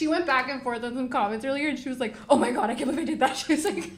She went back and forth on some comments earlier, and she was like, "Oh my god, I can't believe I did that." She was like,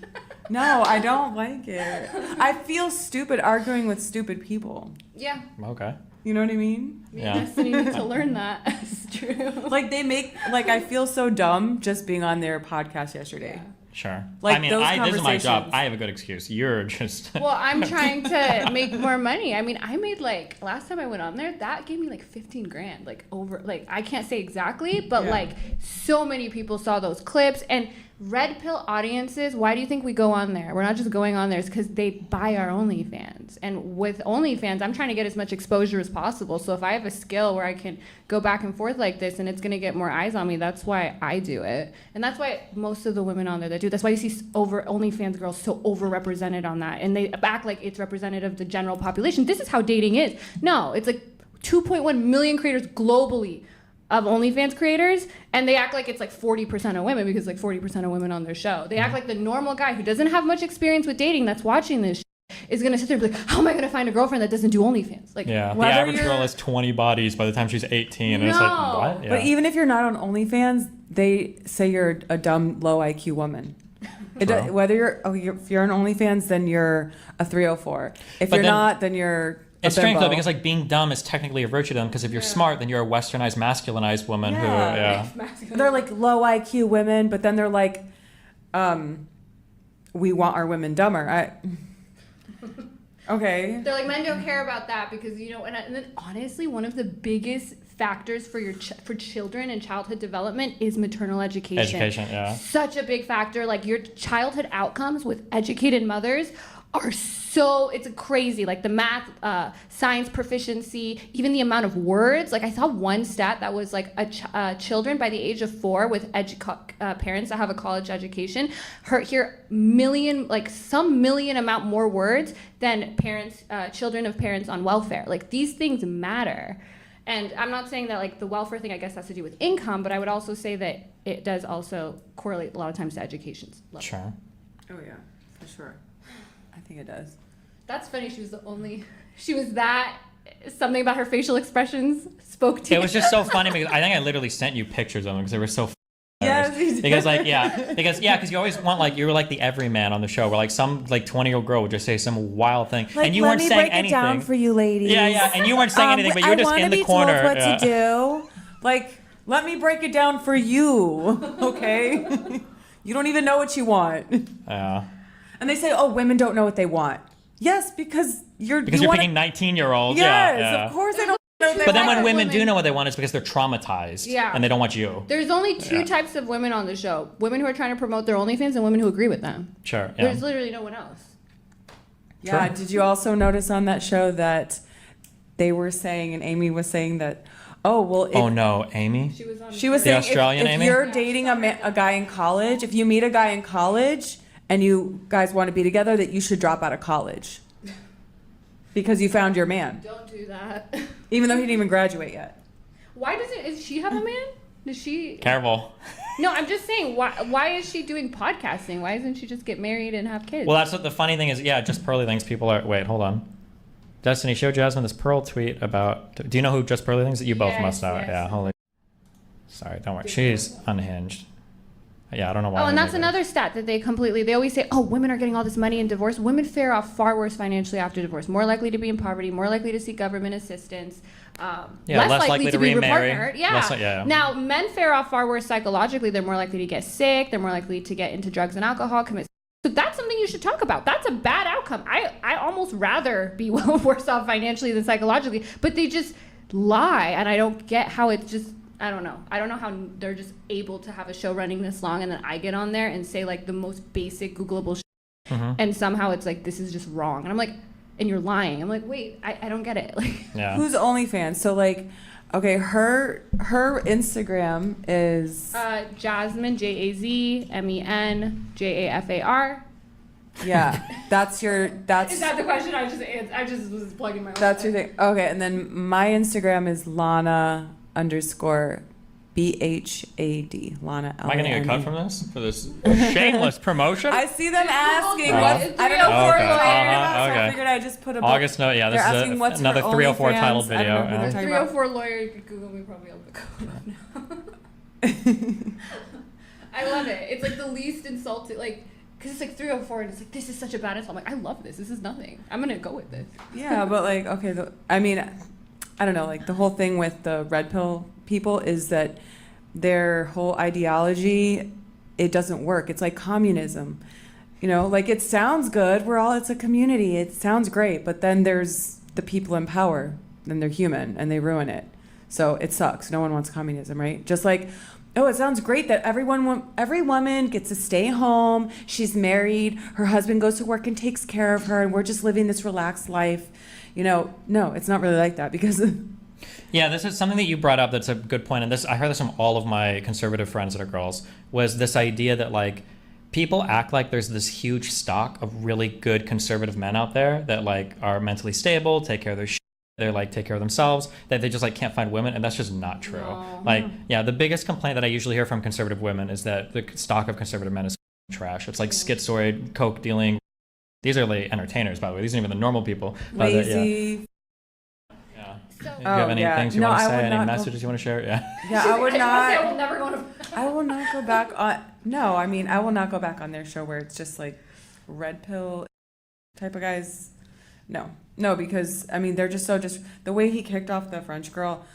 "No, I don't like it. I feel stupid arguing with stupid people." Yeah. Okay. You know what I mean? Yeah. Destiny needs to learn that. It's true. Like I feel so dumb just being on their podcast yesterday. Yeah. Sure. Like, I mean, this is my job. I have a good excuse. You're just... Well, I'm trying to make more money. I mean, I made like, last time I went on there, that gave me like 15 grand. Like over, like, I can't say exactly, but like so many people saw those clips. And red pill audiences, why do you think we go on there? We're not just going on there. It's because they buy our OnlyFans. And with OnlyFans, I'm trying to get as much exposure as possible. So if I have a skill where I can go back and forth like this and it's going to get more eyes on me, that's why I do it. And that's why most of the women on there that do, that's why you see OnlyFans girls so overrepresented on that. And they act like it's representative of the general population. This is how dating is. No, it's like 2.1 million creators globally of OnlyFans creators, and they act like it's like 40% of women because like 40% of women on their show. They act like the normal guy who doesn't have much experience with dating that's watching this is gonna sit there and be like, how am I gonna find a girlfriend that doesn't do OnlyFans? Like, the average girl has 20 bodies by the time she's 18, and it's like, what? Yeah. But even if you're not on OnlyFans, they say you're a dumb, low IQ woman. Whether if you're on OnlyFans, then you're a 304. If you're not, then you're It's strange though, because like being dumb is technically a virtue to them, because if you're smart, then you're a westernized, masculinized woman who, They're like low IQ women, but then they're like, we want our women dumber. Okay. They're like, men don't care about that because, you know, and then honestly, one of the biggest factors for for children and childhood development is maternal education. Education, yeah. Such a big factor. Like your childhood outcomes with educated mothers are so, it's crazy. Like the math, science proficiency, even the amount of words. Like I saw one stat that was like children by the age of 4 with parents that have a college education hear some million amount more words than parents, children of parents on welfare. Like these things matter. And I'm not saying that like the welfare thing I guess has to do with income, but I would also say that it does also correlate a lot of times to education level. Sure. Oh yeah, for sure. I think it does. That's funny. She was that, something about her facial expressions spoke to you. It was just so funny because I think I literally sent you pictures of them because they were so yes, because you always want, like, you were like the everyman on the show where like some like 20-year-old girl would just say some wild thing, like, and you weren't saying anything. Let me break it down for you ladies. Yeah, and you weren't saying anything, but you were just in the corner. I want to be told what to do. Like, let me break it down for you, okay? You don't even know what you want. Yeah. And they say, oh, women don't know what they want. Yes, because you're picking 19-year-olds. Yes, yeah. Of course they don't know what they want. But then when women do know what they want, it's because they're traumatized. Yeah. And they don't want you. There's only two types of women on the show. Women who are trying to promote their OnlyFans and women who agree with them. Sure. Yeah. There's literally no one else. Yeah. Did you also notice on that show that they were saying, and Amy was saying that, oh no, Amy? She was saying Australian if Amy? You're dating a guy in college, if you meet a guy in college and you guys want to be together, that you should drop out of college. Because you found your man. Don't do that. Even though he didn't even graduate yet. Does she have a man? Does she? Careful. No, I'm just saying, why is she doing podcasting? Why doesn't she just get married and have kids? Well, that's what the funny thing is. Yeah, just Pearly thinks people are... Wait, hold on. Destiny, show Jasmine this Pearl tweet about... Do you know who Just Pearly thinks? You both must know it. Yeah, holy... Sorry, don't worry. She's unhinged. Yeah, I don't know why. Oh, and that's another stat that they always say, oh, women are getting all this money in divorce. Women fare off far worse financially after divorce. More likely to be in poverty, more likely to seek government assistance, less likely to be repartnered. Yeah. Now, men fare off far worse psychologically. They're more likely to get sick. They're more likely to get into drugs and alcohol, commit. So that's something you should talk about. That's a bad outcome. I almost rather be worse off financially than psychologically, but they just lie, and I don't get how it's just... I don't know. I don't know how they're just able to have a show running this long and then I get on there and say like the most basic Googleable shit, and somehow it's like, this is just wrong. And I'm like, and you're lying. I'm like, wait, I don't get it. Like, who's OnlyFans? So like, okay, her Instagram is Jasmine, JAZMEN JAFAR. Yeah, that's Is that the question? I just was plugging my own. That's your thing. Okay, and then my Instagram is Lana _BHAD. Lana. Am I going to get cut from this? For this shameless promotion? I see them asking what's 304 lawyer. I figured I just put a book. August note. Yeah, this is another 304 titled video. 304 lawyer. You could Google me, probably able to go up now. I love it. It's like the least insulting, like, because it's like 304 and it's like, this is such a bad insult. I'm like, I love this. This is nothing. I'm going to go with this. Yeah, but like, okay, I mean, I don't know, like the whole thing with the red pill people is that their whole ideology, it doesn't work. It's like communism. You know, like it sounds good. It's a community. It sounds great. But then there's the people in power and they're human and they ruin it. So it sucks. No one wants communism, right? Just like, oh, it sounds great that every woman gets to stay home. She's married. Her husband goes to work and takes care of her. And we're just living this relaxed life. You know, no, it's not really like that because... Yeah, this is something that you brought up that's a good point. And this, I heard this from all of my conservative friends that are girls, was this idea that like people act like there's this huge stock of really good conservative men out there that like are mentally stable, take care of their shit. They're like take care of themselves, that they just like can't find women, and that's just not true. No. Like, yeah, the biggest complaint that I usually hear from conservative women is that the stock of conservative men is trash. It's like schizoid, coke dealing. These are like entertainers, by the way. These aren't even the normal people. Lazy. Yeah. So, do you have any things you want to say? Any messages you want to share? Yeah. Yeah, I would not. I will never go to. I will not go back on. No, I mean, I will not go back on their show where it's just like red pill type of guys. No, because I mean they're just the way he kicked off the French girl,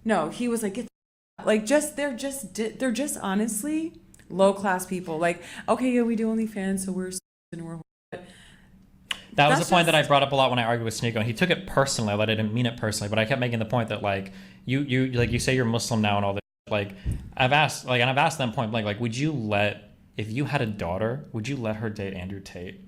no, he was like, they're just honestly low class people. Like, okay, yeah, we do OnlyFans, so we're. That was the point that I brought up a lot when I argued with Sneeko, and he took it personally. That I didn't mean it personally, but I kept making the point that like you say you're Muslim now and all this. Like I've asked them point blank, like, would you if you had a daughter, would you let her date Andrew Tate?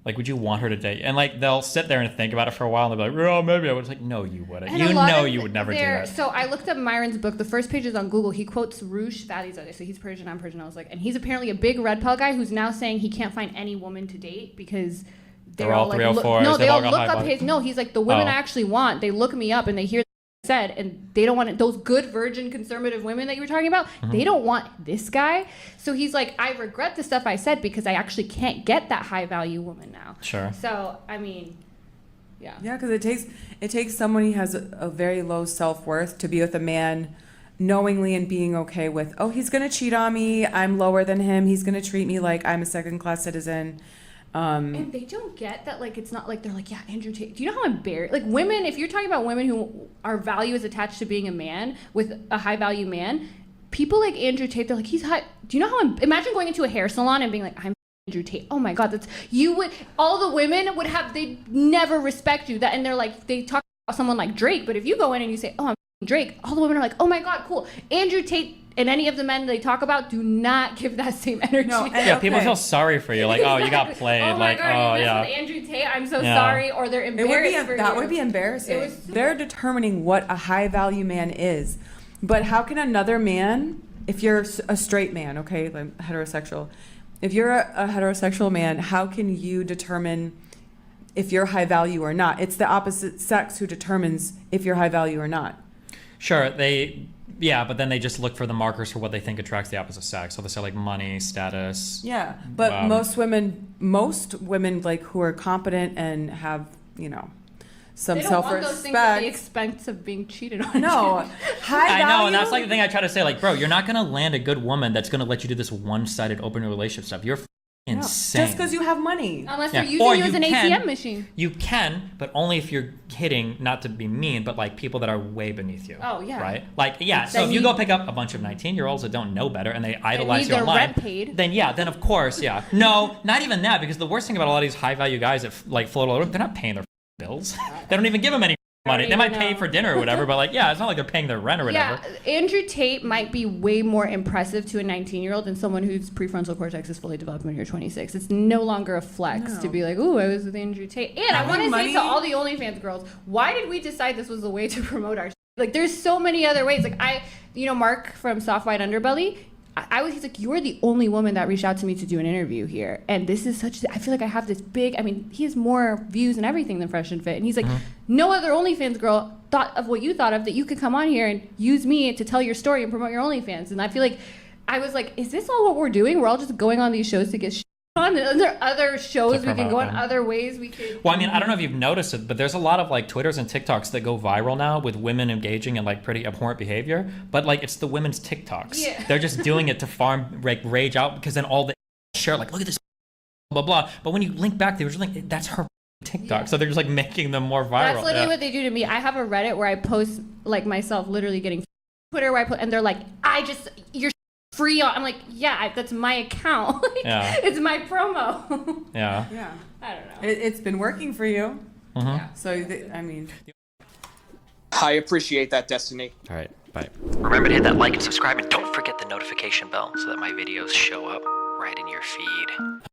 Like, would you want her to date? And like, they'll sit there and think about it for a while, and they'll be like, "Oh, maybe I would." It's like, no, you wouldn't. And you would never do that. So I looked up Myron's book. The first page is on Google. He quotes Rush Vadizadeh. So he's Persian. I'm Persian. I was like, and he's apparently a big red pill guy who's now saying he can't find any woman to date because they're all like, 304. No, they all look up his. No, he's like the women I actually want. They look me up and they hear. Said, and they don't want it, those good virgin conservative women that you were talking about, they don't want this guy. So he's like, I regret the stuff I said because I actually can't get that high value woman now. Sure. So I mean, yeah, because it takes someone who has a very low self-worth to be with a man knowingly and being okay with, oh, he's gonna cheat on me, I'm lower than him, he's gonna treat me like I'm a second-class citizen. And they don't get that, like, it's not like they're like, yeah, Andrew Tate. Do you know how embarrassing, like, women, if you're talking about women who our value is attached to being a man with a high value man, people like Andrew Tate, they're like, he's hot. Do you know how, imagine going into a hair salon and being like, I'm Andrew Tate. Oh my God, all the women would have, they'd never respect you. And they're like, they talk about someone like Drake, but if you go in and you say, oh, I'm Drake, all the women are like, oh my God, cool. Andrew Tate. And any of the men they talk about do not give that same energy. No, people feel sorry for you. Like, oh, you got played. Oh my God, you messed with Andrew Tate. I'm so sorry. Or they're embarrassed for you. That would be embarrassing. They're determining what a high value man is. But how can another man, if you're a straight man, okay, like heterosexual, if you're a heterosexual man, how can you determine if you're high value or not? It's the opposite sex who determines if you're high value or not. Sure, yeah, but then they just look for the markers for what they think attracts the opposite sex. So they say like money, status. Yeah, but most women like who are competent and have, some self-respect. They don't want those things at the expense of being cheated on. No, high value. I know, and that's like the thing I try to say. Like, bro, you're not gonna land a good woman that's gonna let you do this one-sided open relationship stuff. You're insane. Just because you have money. Unless they're using you as an ATM machine. You can, but only if you're hitting, not to be mean, but like people that are way beneath you. Oh, yeah. Right? Like, yeah, so if you go pick up a bunch of 19-year-olds that don't know better and they idolize you online. Rent paid. Then of course, yeah. No, not even that, because the worst thing about a lot of these high-value guys that like float all over, they're not paying their bills. They don't even give them any money. They might pay for dinner or whatever, but like, yeah, it's not like they're paying their rent or whatever. Yeah, Andrew Tate might be way more impressive to a 19-year-old than someone whose prefrontal cortex is fully developed when you're 26. It's no longer a flex to be like, ooh, I was with Andrew Tate. And I want to say to all the OnlyFans girls, why did we decide this was the way to promote our like, there's so many other ways. Like, Mark from Soft White Underbelly, he's like, you're the only woman that reached out to me to do an interview here. And this is I feel like I have this big, he has more views and everything than Fresh and Fit. And he's like, no other OnlyFans girl thought of what you thought of, that you could come on here and use me to tell your story and promote your OnlyFans. And I feel like, I was like, is this all what we're doing? We're all just going on these shows to get on. There are other shows we can promote go on, them. other ways we could. Well, I mean, I don't know if you've noticed it, but there's a lot of like Twitters and TikToks that go viral now with women engaging in like pretty abhorrent behavior. But like, it's the women's TikToks. Yeah. They're just doing it to farm like rage out, because then all the share like, look at this, blah blah. But when you link back, they were just like, that's her TikTok. Yeah. So they're just like making them more viral. That's literally what they do to me. I have a Reddit where I post like myself literally getting Twitter where I put, and they're like, you're free on. I'm like, yeah, that's my account. Like, Yeah. it's my promo. Yeah. Yeah. I don't know. It's been working for you. Mm-hmm. Yeah. So, I mean. I appreciate that, Destiny. All right. Bye. Remember to hit that like and subscribe, and don't forget the notification bell so that my videos show up right in your feed.